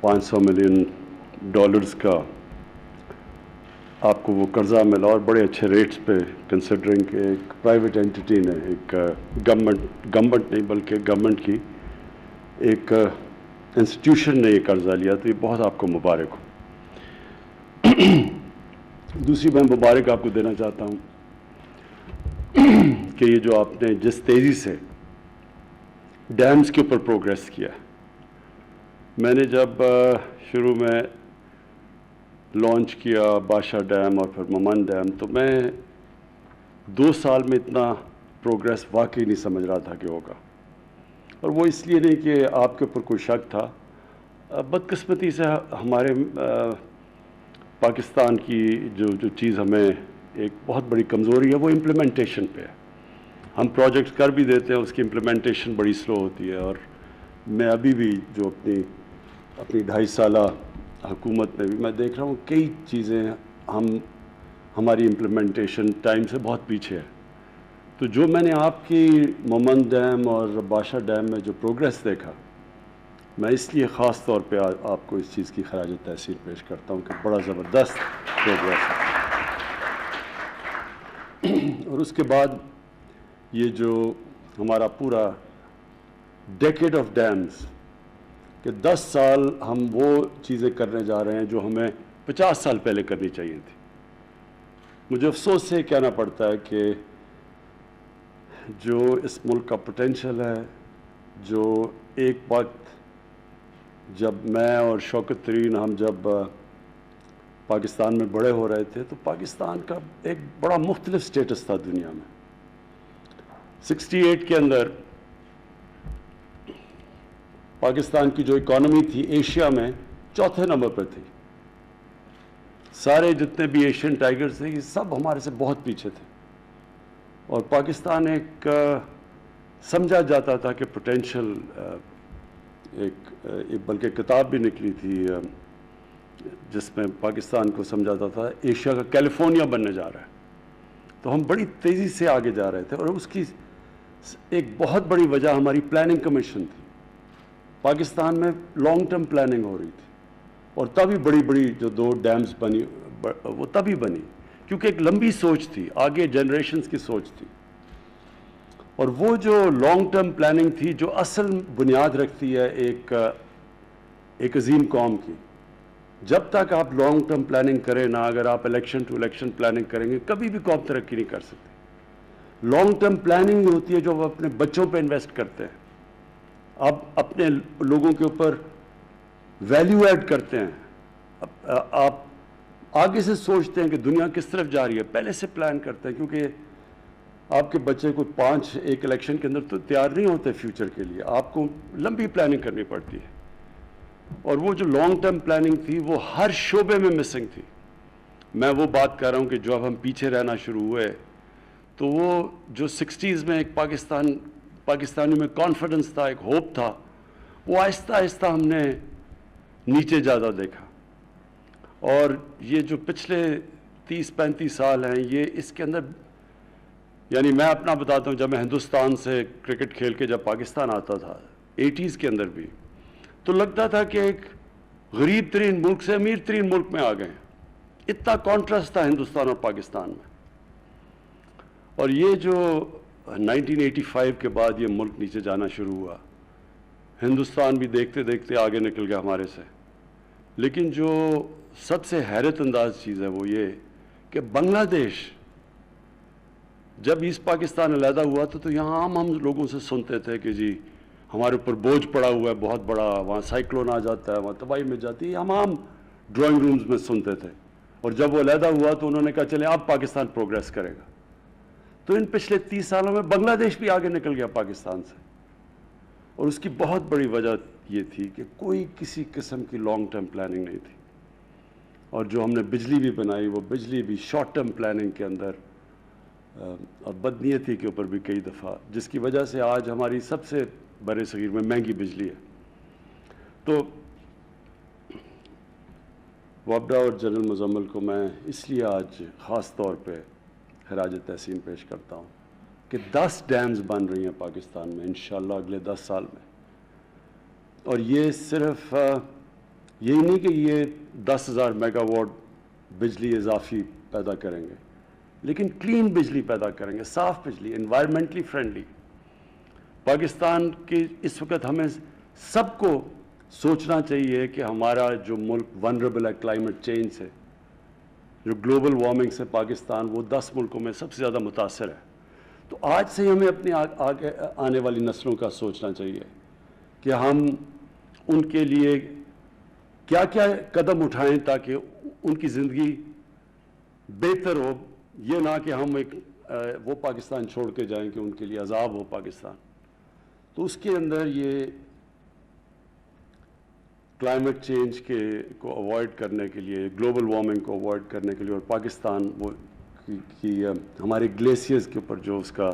500 million dollars کا آپ کو وہ قرضہ ملا اور بڑے اچھے ریٹس پہ، کنسیڈرنگ کہ ایک پرائیویٹ اینٹی نے، ایک گورنمنٹ نہیں بلکہ گورنمنٹ کی ایک انسٹیٹیوشن نے یہ قرضہ لیا، تو یہ بہت آپ کو مبارک ہو۔ دوسری میں مبارک آپ کو دینا چاہتا ہوں کہ یہ جو آپ نے جس تیزی سے ڈیمز کے اوپر پروگریس کیا، میں نے جب شروع میں لانچ کیا بادشاہ ڈیم اور پھر ممن ڈیم، تو میں 2 سال میں اتنا پروگریس واقعی نہیں سمجھ رہا تھا کہ ہوگا، اور وہ اس لیے نہیں کہ آپ کے اوپر کوئی شک تھا، بدقسمتی سے ہمارے پاکستان کی جو چیز ہمیں ایک بہت بڑی کمزوری ہے وہ امپلیمنٹیشن پہ ہے۔ ہم پروجیکٹ کر بھی دیتے ہیں، اس کی امپلیمنٹیشن بڑی سلو ہوتی ہے، اور میں ابھی بھی جو اپنی 2.5 سالہ حکومت میں بھی میں دیکھ رہا ہوں کئی چیزیں ہماری امپلیمنٹیشن ٹائم سے بہت پیچھے ہے۔ تو جو میں نے آپ کی ممن ڈیم اور بادشاہ ڈیم میں جو پروگریس دیکھا، میں اس لیے خاص طور پہ آپ کو اس چیز کی خراج تحسین پیش کرتا ہوں کہ بڑا زبردست پروگریس ہے۔ اور اس کے بعد یہ جو ہمارا پورا ڈیکیڈ آف ڈیمز، کہ 10 سال ہم وہ چیزیں کرنے جا رہے ہیں جو ہمیں 50 سال پہلے کرنی چاہیے تھی۔ مجھے افسوس سے کہنا پڑتا ہے کہ جو اس ملک کا پوٹینشل ہے، جو ایک وقت جب میں اور شوکت ترین ہم جب پاکستان میں بڑے ہو رہے تھے، تو پاکستان کا ایک بڑا مختلف سٹیٹس تھا دنیا میں۔ 68 کے اندر پاکستان کی جو اکانومی تھی ایشیا میں 4تھے نمبر پر تھی۔ سارے جتنے بھی ایشین ٹائگرز تھے یہ سب ہمارے سے بہت پیچھے تھے، اور پاکستان ایک سمجھا جاتا تھا کہ پوٹینشل، ایک بلکہ کتاب بھی نکلی تھی جس میں پاکستان کو سمجھاتا تھا ایشیا کا کیلیفورنیا بننے جا رہا ہے۔ تو ہم بڑی تیزی سے آگے جا رہے تھے، اور اس کی ایک بہت بڑی وجہ ہماری پلاننگ کمیشن تھی۔ پاکستان میں لانگ ٹرم پلاننگ ہو رہی تھی، اور تبھی بڑی جو 2 ڈیمز بنی وہ تبھی بنی کیونکہ ایک لمبی سوچ تھی، آگے جنریشنز کی سوچ تھی۔ اور وہ جو لانگ ٹرم پلاننگ تھی جو اصل بنیاد رکھتی ہے ایک عظیم قوم کی، جب تک آپ لانگ ٹرم پلاننگ کریں نا، اگر آپ الیکشن ٹو الیکشن پلاننگ کریں گے کبھی بھی قوم ترقی نہیں کر سکتی۔ لانگ ٹرم پلاننگ ہوتی ہے جو وہ اپنے بچوں پہ انویسٹ کرتے ہیں، آپ اپنے لوگوں کے اوپر ویلیو ایڈ کرتے ہیں، آپ آگے سے سوچتے ہیں کہ دنیا کس طرف جا رہی ہے، پہلے سے پلان کرتے ہیں، کیونکہ آپ کے بچے کو 5 ایک الیکشن کے اندر تو تیار نہیں ہوتے فیوچر کے لیے، آپ کو لمبی پلاننگ کرنی پڑتی ہے۔ اور وہ جو لانگ ٹرم پلاننگ تھی وہ ہر شعبے میں مسنگ تھی۔ میں وہ بات کر رہا ہوں کہ جو اب ہم پیچھے رہنا شروع ہوئے، تو وہ جو 60s میں ایک پاکستانی میں کانفیڈنس تھا، ایک ہوپ تھا، وہ آہستہ آہستہ ہم نے نیچے زیادہ دیکھا۔ اور یہ جو پچھلے 30-35 سال ہیں، یہ اس کے اندر، یعنی میں اپنا بتاتا ہوں، جب میں ہندوستان سے کرکٹ کھیل کے جب پاکستان آتا تھا 80s کے اندر بھی، تو لگتا تھا کہ ایک غریب ترین ملک سے امیر ترین ملک میں آ گئے ہیں، اتنا کانٹراسٹ تھا ہندوستان اور پاکستان میں۔ اور یہ جو 1985 کے بعد یہ ملک نیچے جانا شروع ہوا، ہندوستان بھی دیکھتے دیکھتے آگے نکل گیا ہمارے سے۔ لیکن جو سب سے حیرت انداز چیز ہے وہ یہ کہ بنگلہ دیش جب ایسٹ پاکستان علیحدہ ہوا تو یہاں ہم لوگوں سے سنتے تھے کہ جی ہمارے اوپر بوجھ پڑا ہوا ہے بہت بڑا، وہاں سائیکلون آ جاتا ہے، وہاں تباہی مچ جاتی ہے، ہم عام ڈرائنگ رومز میں سنتے تھے۔ اور جب وہ علیحدہ ہوا تو انہوں نے کہا چلیں اب پاکستان پروگریس کرے گا۔ تو ان پچھلے 30 سالوں میں بنگلہ دیش بھی آگے نکل گیا پاکستان سے، اور اس کی بہت بڑی وجہ یہ تھی کہ کوئی کسی قسم کی لانگ ٹرم پلاننگ نہیں تھی۔ اور جو ہم نے بجلی بھی بنائی، وہ بجلی بھی شارٹ ٹرم پلاننگ کے اندر، اور بدنیتی کے اوپر بھی کئی دفعہ، جس کی وجہ سے آج ہماری سب سے برے صغیر میں مہنگی بجلی ہے۔ تو وابڈا اور جنرل مزمل کو میں اس لیے آج خاص طور پہ خراج تحسین پیش کرتا ہوں کہ 10 ڈیمز بن رہی ہیں پاکستان میں انشاءاللہ اگلے 10 سال میں، اور یہ صرف یہی نہیں کہ یہ 10,000 میگا واٹ بجلی اضافی پیدا کریں گے، لیکن کلین بجلی پیدا کریں گے، صاف بجلی، انوائرمنٹلی فرینڈلی۔ پاکستان کے اس وقت ہمیں سب کو سوچنا چاہیے کہ ہمارا جو ملک ونربل ہے کلائمیٹ چینج سے، جو گلوبل وارمنگ سے پاکستان وہ 10 ملکوں میں سب سے زیادہ متاثر ہے۔ تو آج سے ہمیں اپنی آگے آنے والی نسلوں کا سوچنا چاہیے کہ ہم ان کے لیے کیا کیا قدم اٹھائیں تاکہ ان کی زندگی بہتر ہو، یہ نہ کہ ہم وہ پاکستان چھوڑ کے جائیں کہ ان کے لیے عذاب ہو پاکستان۔ تو اس کے اندر یہ کلائمیٹ چینج کو اوائڈ کرنے کے لیے، گلوبل وارمنگ کو اوائڈ کرنے کے لیے، اور پاکستان کی ہمارے گلیشیئرز کے اوپر جو اس کا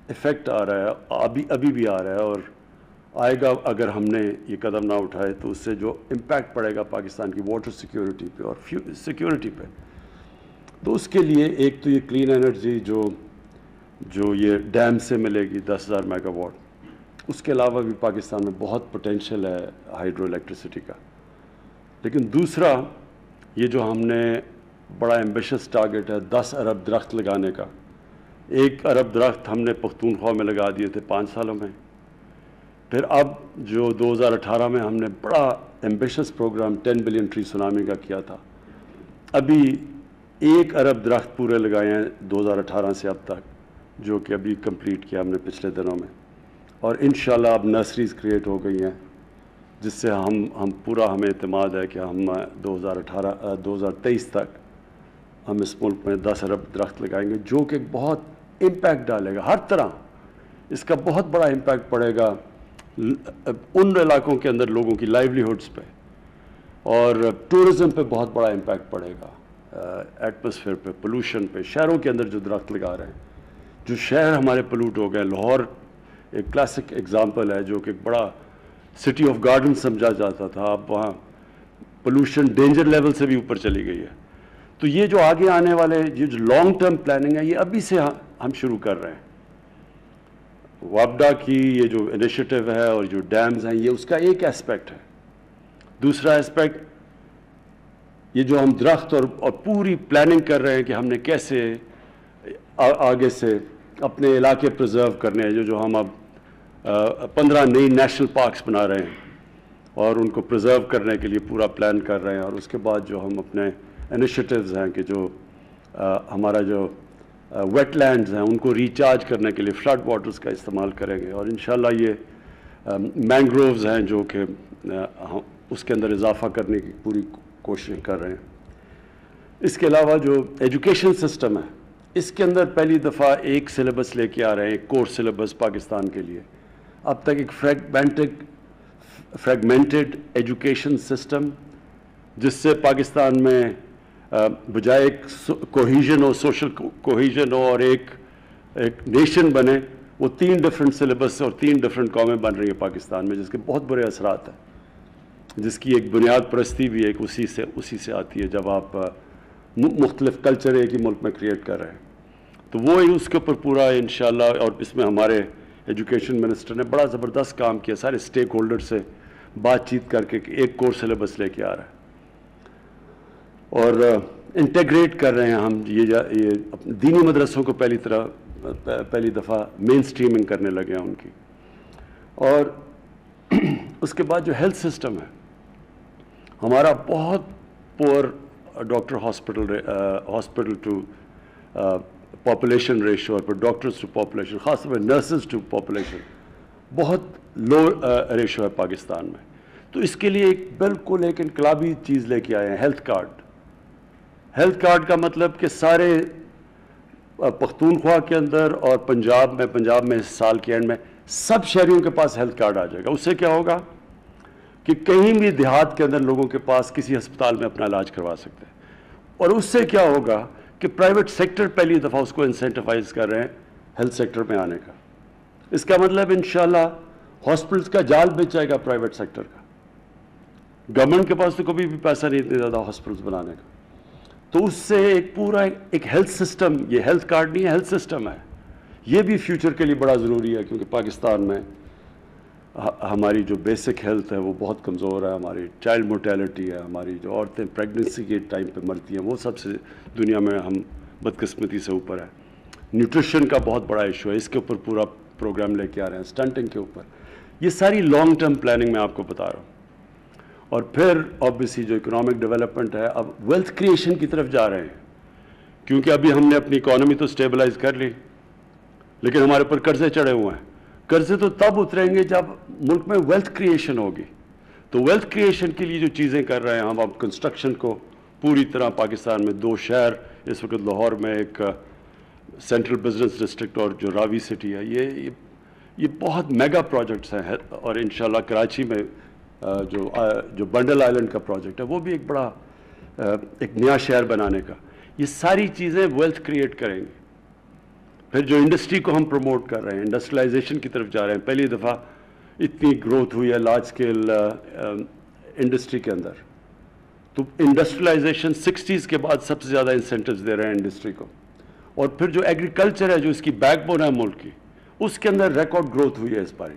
ایفیکٹ آ رہا ہے، ابھی بھی آ رہا ہے اور آئے گا اگر ہم نے یہ قدم نہ اٹھائے، تو اس سے جو امپیکٹ پڑے گا پاکستان کی واٹر سیکیورٹی پہ اور سیکیورٹی پہ۔ تو اس کے لیے ایک تو یہ کلین انرجی جو یہ ڈیم سے ملے گی 10,000 میگا واٹ، اس کے علاوہ بھی پاکستان میں بہت پوٹینشیل ہے ہائیڈرو الیکٹریسٹی کا۔ لیکن دوسرا یہ جو ہم نے بڑا ایمبیشس ٹارگٹ ہے 10 ارب درخت لگانے کا، 1 ارب درخت ہم نے پختونخوا میں لگا دیے تھے 5 سالوں میں، پھر اب جو 2018 میں ہم نے بڑا ambitious program 10 billion tree tsunami کا کیا تھا، ابھی 1 ارب درخت پورے لگائے ہیں 2018 سے اب تک، جو کہ ابھی کمپلیٹ کیا ہم نے پچھلے دنوں میں، اور انشاءاللہ اب نرسریز کریٹ ہو گئی ہیں جس سے ہمیں اعتماد ہے کہ ہم 2023 تک ہم اس ملک میں 10 ارب درخت لگائیں گے، جو کہ بہت امپیکٹ ڈالے گا ہر طرح۔ اس کا بہت بڑا امپیکٹ پڑے گا ان علاقوں کے اندر لوگوں کی لائیولی ہوڈز پہ، اور ٹورزم پہ بہت بڑا امپیکٹ پڑے گا، ایٹماسفیئر پہ، پولوشن پہ۔ شہروں کے اندر جو درخت لگا رہے ہیں، جو شہر ہمارے پولوٹ ہو گئے، لاہور ایک کلاسک ایگزامپل ہے جو کہ بڑا سٹی آف گارڈن سمجھا جاتا تھا، اب وہاں پولوشن ڈینجر لیول سے بھی اوپر چلی گئی ہے۔ تو یہ جو آگے آنے والے یہ جو لانگ ٹرم پلاننگ ہے، یہ ابھی سے ہم شروع کر رہے ہیں۔ وابڈا کی یہ جو انیشیٹو ہے اور جو ڈیمز ہیں، یہ اس کا ایک اسپیکٹ ہے۔ دوسرا اسپیکٹ یہ جو ہم درخت اور پوری پلاننگ کر رہے ہیں کہ ہم نے کیسے آگے سے اپنے علاقے پرزرو کرنے ہیں، جو ہم اب 15 نئی نیشنل پارکس بنا رہے ہیں اور ان کو پرزرو کرنے کے لیے پورا پلان کر رہے ہیں، اور اس کے بعد جو ہم اپنے انیشیٹوز ہیں کہ جو ہمارا جو ویٹ لینڈز ہیں ان کو ریچارج کرنے کے لیے فلڈ واٹرز کا استعمال کریں گے، اور انشاءاللہ یہ مینگرووز ہیں جو کہ اس کے اندر اضافہ کرنے کی پوری کوشش کر رہے ہیں۔ اس کے علاوہ جو ایجوکیشن سسٹم ہے، اس کے اندر پہلی دفعہ ایک سلیبس لے کے آ رہے ہیں، ایک کورس سلیبس پاکستان کے لیے۔ اب تک ایک فریگمنٹڈ ایجوکیشن سسٹم، جس سے پاکستان میں بجائے ایک کوہیژن ہو، سوشل کوہیژن ہو اور ایک نیشن بنے، وہ 3 ڈفرینٹ سلیبس اور 3 ڈفرینٹ قومیں بن رہی ہیں پاکستان میں، جس کے بہت برے اثرات ہیں، جس کی ایک بنیاد پرستی بھی ایک اسی سے آتی ہے جب آپ مختلف کلچر ایک ہی ملک میں کریٹ کر رہے ہیں۔ تو وہ اس کے اوپر پورا انشاءاللہ، اور اس میں ہمارے ایجوکیشن منسٹر نے بڑا زبردست کام کیا، سارے سٹیک ہولڈر سے بات چیت کر کے ایک کورس سلیبس لے کے آ رہا ہے، اور انٹیگریٹ کر رہے ہیں ہم یہ دینی مدرسوں کو پہلی دفعہ مین سٹریمنگ کرنے لگے ہیں ان کی۔ اور اس کے بعد جو ہیلتھ سسٹم ہے ہمارا، بہت poor doctor hospital to population ratio, اور پھر ڈاکٹرز ٹو پاپولیشن، خاص طور پہ نرسز ٹو پاپولیشن بہت لو ریشو ہے پاکستان میں۔ تو اس کے لیے بالکل ایک انقلابی چیز لے کے آئے ہیں، ہیلتھ کارڈ۔ ہیلتھ کارڈ کا مطلب کہ سارے پختونخوا کے اندر اور پنجاب میں اس سال کے اینڈ میں سب شہریوں کے پاس ہیلتھ کارڈ آ جائے گا۔ اس سے کیا ہوگا کہ کہیں بھی دیہات کے اندر لوگوں کے پاس کسی ہسپتال میں اپنا علاج کروا سکتے ہیں، اور اس سے کیا ہوگا کہ پرائیویٹ سیکٹر پہلی دفعہ اس کو انسینٹیفائز کر رہے ہیں ہیلتھ سیکٹر میں آنے کا۔ اس کا مطلب انشاءاللہ ہاسپٹلس کا جال بچ جائے گا پرائیویٹ سیکٹر کا۔ گورنمنٹ کے پاس تو کبھی بھی پیسہ نہیں اتنے زیادہ ہاسپٹلس بنانے کا۔ تو اس سے ایک پورا ایک ہیلتھ سسٹم، یہ ہیلتھ کارڈ نہیں ہے، ہیلتھ سسٹم ہے، یہ بھی فیوچر کے لیے بڑا ضروری ہے، کیونکہ پاکستان میں ہماری جو بیسک ہیلتھ ہے وہ بہت کمزور ہے، ہماری چائلڈ مورٹیلٹی ہے، ہماری جو عورتیں پریگننسی کے ٹائم پہ مرتی ہیں وہ سب سے دنیا میں ہم بدقسمتی سے اوپر ہے۔ نیوٹریشن کا بہت بڑا ایشو ہے، اس کے اوپر پورا پروگرام لے کے آ رہے ہیں، اسٹنٹنگ کے اوپر۔ یہ ساری لانگ ٹرم پلاننگ میں آپ کو بتا رہا ہوں۔ اور پھر آبویسلی جو اکنامک ڈیولپمنٹ ہے، اب ویلتھ کریشن کی طرف جا رہے ہیں، کیونکہ ابھی ہم نے اپنی اکانومی تو اسٹیبلائز کر لی، لیکن ہمارے اوپر قرضے چڑھے ہوئے ہیں۔ قرضے تو تب اتریں گے جب ملک میں ویلتھ کریشن ہوگی۔ تو ویلتھ کریشن کے لیے جو چیزیں کر رہے ہیں ہم، اب کنسٹرکشن کو پوری طرح پاکستان میں 2 شہر، اس وقت لاہور میں ایک سینٹرل بزنس ڈسٹرکٹ اور جو راوی سٹی ہے، یہ بہت میگا پروجیکٹس ہیں۔ اور انشاءاللہ کراچی میں جو بنڈل آئلینڈ کا پروجیکٹ ہے وہ بھی ایک بڑا ایک نیا شہر بنانے کا۔ یہ ساری چیزیں ویلتھ کریٹ کریں گی۔ پھر جو انڈسٹری کو ہم پروموٹ کر رہے ہیں، انڈسٹریلائزیشن کی طرف جا رہے ہیں، پہلی دفعہ اتنی گروتھ ہوئی ہے لارج اسکیل انڈسٹری کے اندر۔ تو انڈسٹریلائزیشن 60s کے بعد سب سے زیادہ انسینٹیوز دے رہے ہیں انڈسٹری کو۔ اور پھر جو ایگریکلچر ہے، جو اس کی بیک بون ہے ملک کی، اس کے اندر ریکارڈ گروتھ ہوئی ہے اس بار۔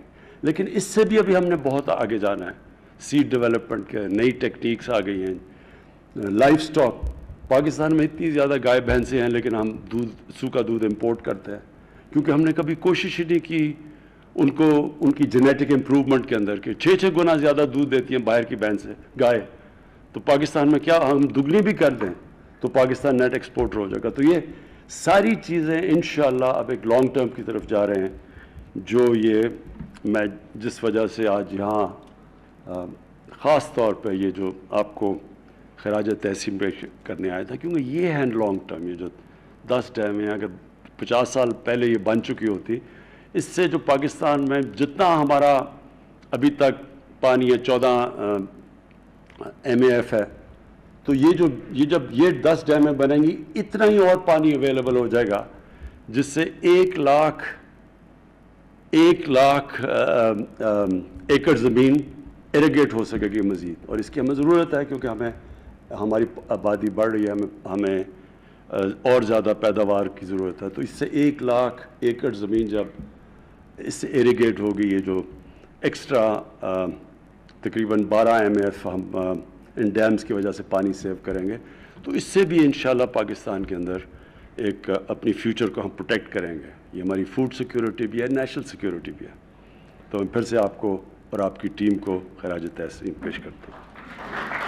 لیکن اس سے بھی ابھی ہم نے بہت آگے جانا ہے۔ سیڈ ڈیولپمنٹ کے نئی ٹیکنیکس آ گئی ہیں۔ لائف سٹاک، پاکستان میں اتنی زیادہ گائے بھینسیں ہیں، لیکن ہم سوکھا دودھ امپورٹ کرتے ہیں، کیونکہ ہم نے کبھی کوشش ہی نہیں کی ان کی جینیٹک امپروومنٹ کے اندر کہ 6 گنا زیادہ دودھ دیتی ہیں باہر کی بھینسیں گائے، تو پاکستان میں کیا ہم دگنی بھی کر دیں تو پاکستان نیٹ ایکسپورٹر ہو جائے گا۔ تو یہ ساری چیزیں انشاءاللہ اب ایک لانگ ٹرم کی طرف جا رہے ہیں، جو یہ میں جس وجہ سے آج یہاں خاص طور پہ یہ جو آپ کو خراج تحسین پیش کرنے آیا تھا، کیونکہ یہ ہے لانگ ٹرم۔ یہ جو 10 ڈیم ہیں، اگر 50 سال پہلے یہ بن چکی ہوتی، اس سے جو پاکستان میں جتنا ہمارا ابھی تک پانی ہے 14 MAF ہے، تو یہ جب یہ 10 ڈیمیں بنیں گی، اتنا ہی اور پانی اویلیبل ہو جائے گا، جس سے 1 لاکھ ایکڑ زمین ایریگیٹ ہو سکے گی مزید۔ اور اس کی ہمیں ضرورت ہے، کیونکہ ہماری آبادی بڑھ رہی ہے، ہمیں اور زیادہ پیداوار کی ضرورت ہے۔ تو اس سے 1 لاکھ ایکڑ زمین جب اس سے ایریگیٹ ہوگی، یہ جو ایکسٹرا تقریباً 12 MAF ہم ان ڈیمز کی وجہ سے پانی سیو کریں گے، تو اس سے بھی انشاءاللہ پاکستان کے اندر ایک اپنی فیوچر کو ہم پروٹیکٹ کریں گے۔ یہ ہماری فوڈ سیکیورٹی بھی ہے، نیشنل سیکیورٹی بھی ہے۔ تو ہم پھر سے آپ کو اور آپ کی ٹیم کو خراج تحسین پیش کرتے ہیں۔